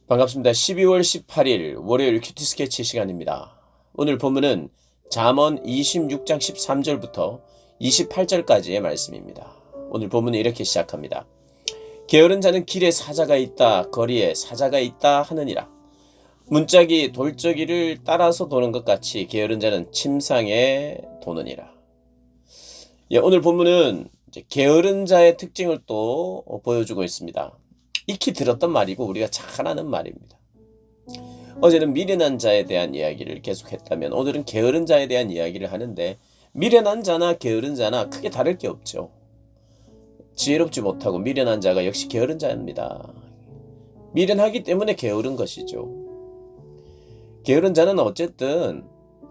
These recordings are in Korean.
반갑습니다. 12월 18일 월요일 큐티 스케치 시간입니다. 오늘 본문은 잠언 26장 13절부터 28절까지의 말씀입니다. 오늘 본문은 이렇게 시작합니다. 게으른 자는 길에 사자가 있다, 거리에 사자가 있다 하느니라. 문짝이 돌적이를 따라서 도는 것 같이 게으른 자는 침상에 도느니라. 오늘 본문은 게으른 자의 특징을 또 보여주고 있습니다. 익히 들었던 말이고 우리가 잘 아는 말입니다. 어제는 미련한 자에 대한 이야기를 계속했다면 오늘은 게으른 자에 대한 이야기를 하는데, 미련한 자나 게으른 자나 크게 다를 게 없죠. 지혜롭지 못하고 미련한 자가 역시 게으른 자입니다. 미련하기 때문에 게으른 것이죠. 게으른 자는 어쨌든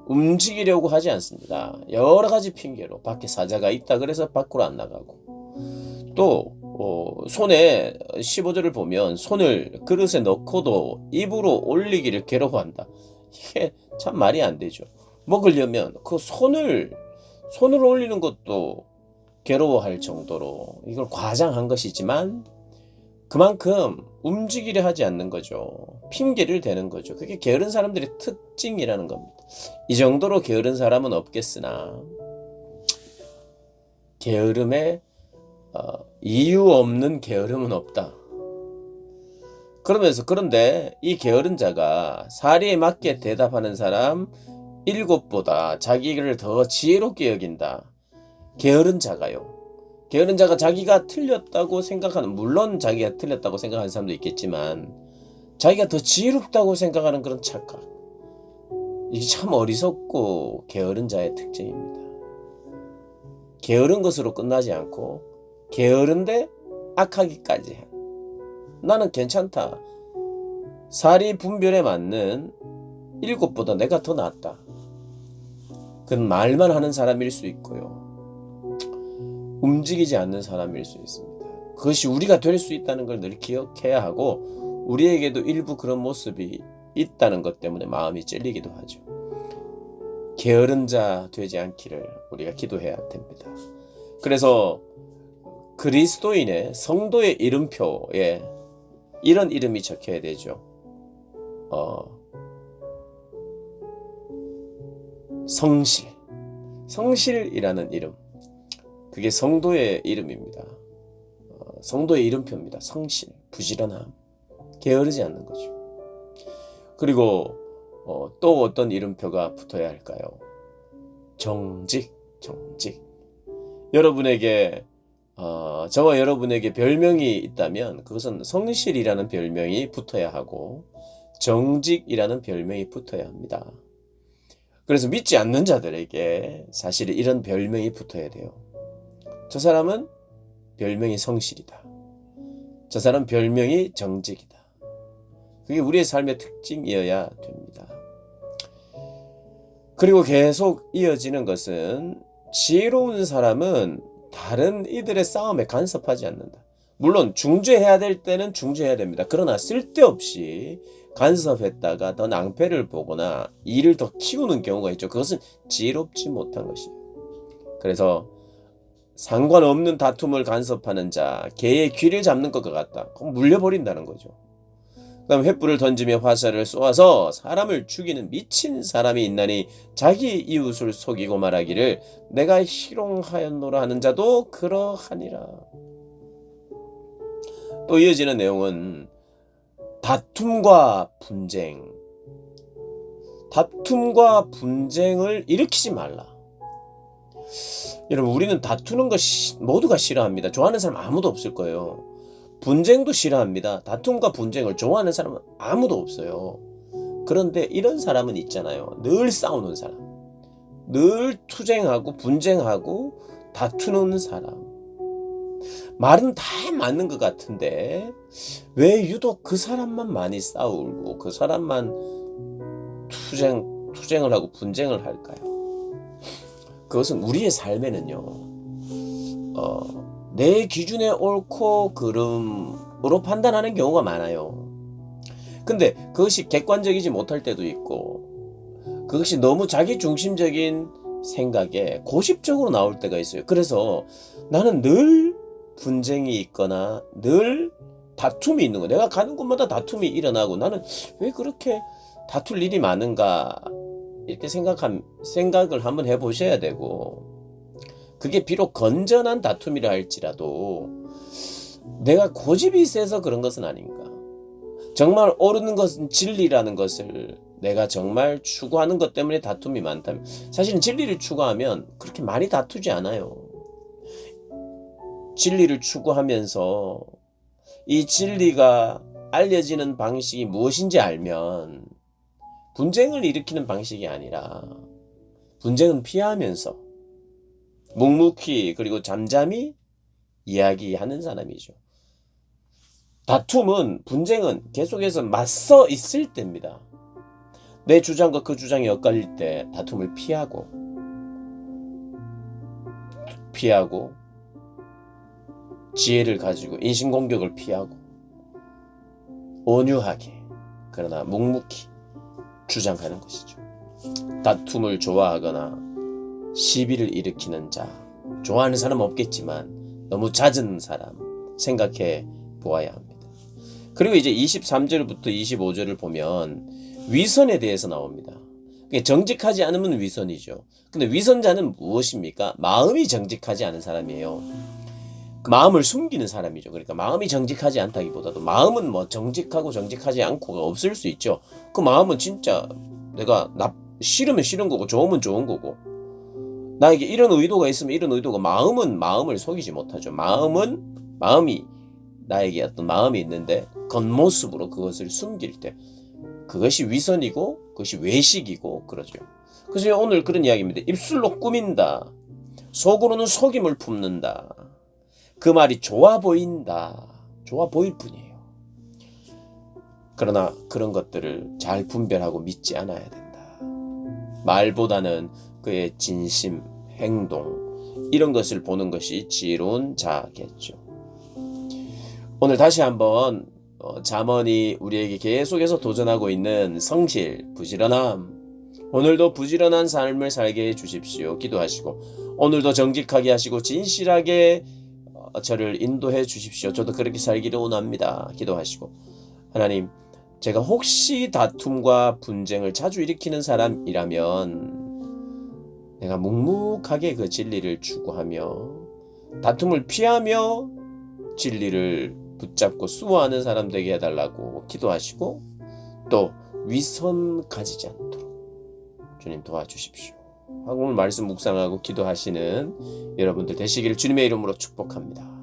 움직이려고 하지 않습니다. 여러 가지 핑계로 밖에 사자가 있다 그래서 밖으로 안 나가고, 또 손에 15절을 보면 손을 그릇에 넣고도 입으로 올리기를 괴로워한다. 이게 참 말이 안 되죠. 먹으려면 그 손을 올리는 것도 괴로워할 정도로 이걸 과장한 것이지만 그만큼 움직이려 하지 않는 거죠. 핑계를 대는 거죠. 그게 게으른 사람들의 특징이라는 겁니다. 이 정도로 게으른 사람은 없겠으나 게으름에 이유 없는 게으름은 없다. 그런데 이 게으른 자가 사리에 맞게 대답하는 사람 7보다 자기를 더 지혜롭게 여긴다. 게으른 자가요. 게으른 자가 자기가 틀렸다고 생각하는, 물론 자기가 틀렸다고 생각하는 사람도 있겠지만 자기가 더 지혜롭다고 생각하는 그런 착각. 이게 참 어리석고 게으른 자의 특징입니다. 게으른 것으로 끝나지 않고 게으른데 악하기까지 해. 나는 괜찮다. 사리 분별에 맞는 7보다 내가 더 낫다. 그건 말만 하는 사람일 수 있고요. 움직이지 않는 사람일 수 있습니다. 그것이 우리가 될 수 있다는 걸 늘 기억해야 하고, 우리에게도 일부 그런 모습이 있다는 것 때문에 마음이 찔리기도 하죠. 게으른 자 되지 않기를 우리가 기도해야 됩니다. 그래서 그리스도인의 성도의 이름표에 이런 이름이 적혀야 되죠. 성실이라는 이름. 그게 성도의 이름입니다. 성도의 이름표입니다. 성실, 부지런함, 게으르지 않는 거죠. 그리고 또 어떤 이름표가 붙어야 할까요? 정직. 여러분에게 저와 여러분에게 별명이 있다면 그것은 성실이라는 별명이 붙어야 하고 정직이라는 별명이 붙어야 합니다. 그래서 믿지 않는 자들에게 사실 이런 별명이 붙어야 돼요. 저 사람은 별명이 성실이다. 저 사람 별명이 정직이다. 그게 우리의 삶의 특징이어야 됩니다. 그리고 계속 이어지는 것은, 지혜로운 사람은 다른 이들의 싸움에 간섭하지 않는다. 물론 중재해야 될 때는 중재해야 됩니다. 그러나 쓸데없이 간섭했다가 더 낭패를 보거나 일을 더 키우는 경우가 있죠. 그것은 지혜롭지 못한 것이에요. 그래서 상관없는 다툼을 간섭하는 자, 개의 귀를 잡는 것과 같다. 그럼 물려버린다는 거죠. 그다음 횃불을 던지며 화살을 쏘아서 사람을 죽이는 미친 사람이 있나니 자기 이웃을 속이고 말하기를 내가 희롱하였노라 하는 자도 그러하니라. 또 이어지는 내용은 다툼과 분쟁을 일으키지 말라. 여러분, 우리는 다투는 거 모두가 싫어합니다. 좋아하는 사람 아무도 없을 거예요. 분쟁도 싫어합니다. 다툼과 분쟁을 좋아하는 사람은 아무도 없어요. 그런데 이런 사람은 있잖아요. 늘 싸우는 사람, 늘 투쟁하고 분쟁하고 다투는 사람. 말은 다 맞는 것 같은데 왜 유독 그 사람만 많이 싸우고 그 사람만 투쟁을 하고 분쟁을 할까요? 그것은 우리의 삶에는요, 내 기준에 옳고 그름으로 판단하는 경우가 많아요. 근데 그것이 객관적이지 못할 때도 있고, 그것이 너무 자기중심적인 생각에 고집적으로 나올 때가 있어요. 그래서 나는 늘 분쟁이 있거나 늘 다툼이 있는 거야. 내가 가는 곳마다 다툼이 일어나고 나는 왜 그렇게 다툴 일이 많은가 이렇게 생각을 한번 해보셔야 되고, 그게 비록 건전한 다툼이라 할지라도 내가 고집이 세서 그런 것은 아닌가. 정말 옳은 것은 진리라는 것을 내가 정말 추구하는 것 때문에 다툼이 많다면, 사실은 진리를 추구하면 그렇게 많이 다투지 않아요. 진리를 추구하면서 이 진리가 알려지는 방식이 무엇인지 알면 분쟁을 일으키는 방식이 아니라 분쟁은 피하면서 묵묵히 그리고 잠잠히 이야기하는 사람이죠. 다툼은, 분쟁은 계속해서 맞서 있을 때입니다. 내 주장과 그 주장이 엇갈릴 때 다툼을 피하고 지혜를 가지고 인신공격을 피하고 온유하게 그러나 묵묵히 주장하는 것이죠. 다툼을 좋아하거나 시비를 일으키는 자, 좋아하는 사람 없겠지만 너무 잦은 사람 생각해 보아야 합니다. 그리고 이제 23절부터 25절을 보면 위선에 대해서 나옵니다. 정직하지 않으면 위선이죠. 근데 위선자는 무엇입니까? 마음이 정직하지 않은 사람이에요. 마음을 숨기는 사람이죠. 그러니까 마음이 정직하지 않다기보다도, 마음은 뭐 정직하고 정직하지 않고가 없을 수 있죠. 그 마음은 진짜 내가 싫으면 싫은 거고 좋으면 좋은 거고, 나에게 이런 의도가 있으면 이런 의도가, 마음은 마음을 속이지 못하죠. 마음이 나에게 어떤 마음이 있는데 겉모습으로 그것을 숨길 때 그것이 위선이고 그것이 외식이고 그러죠. 그래서 오늘 그런 이야기입니다. 입술로 꾸민다, 속으로는 속임을 품는다. 그 말이 좋아 보인다. 좋아 보일 뿐이에요. 그러나 그런 것들을 잘 분별하고 믿지 않아야 된다. 말보다는 그의 진심, 행동, 이런 것을 보는 것이 지혜로운 자겠죠. 오늘 다시 한번 잠언이 우리에게 계속해서 도전하고 있는 성실, 부지런함, 오늘도 부지런한 삶을 살게 해주십시오. 기도하시고 오늘도 정직하게 하시고 진실하게 저를 인도해 주십시오. 저도 그렇게 살기를 원합니다. 기도하시고, 하나님, 제가 혹시 다툼과 분쟁을 자주 일으키는 사람이라면 내가 묵묵하게 그 진리를 추구하며 다툼을 피하며 진리를 붙잡고 수호하는 사람 되게 해달라고 기도하시고, 또 위선 가지지 않도록 주님 도와주십시오. 오늘 말씀 묵상하고 기도하시는 여러분들 되시기를 주님의 이름으로 축복합니다.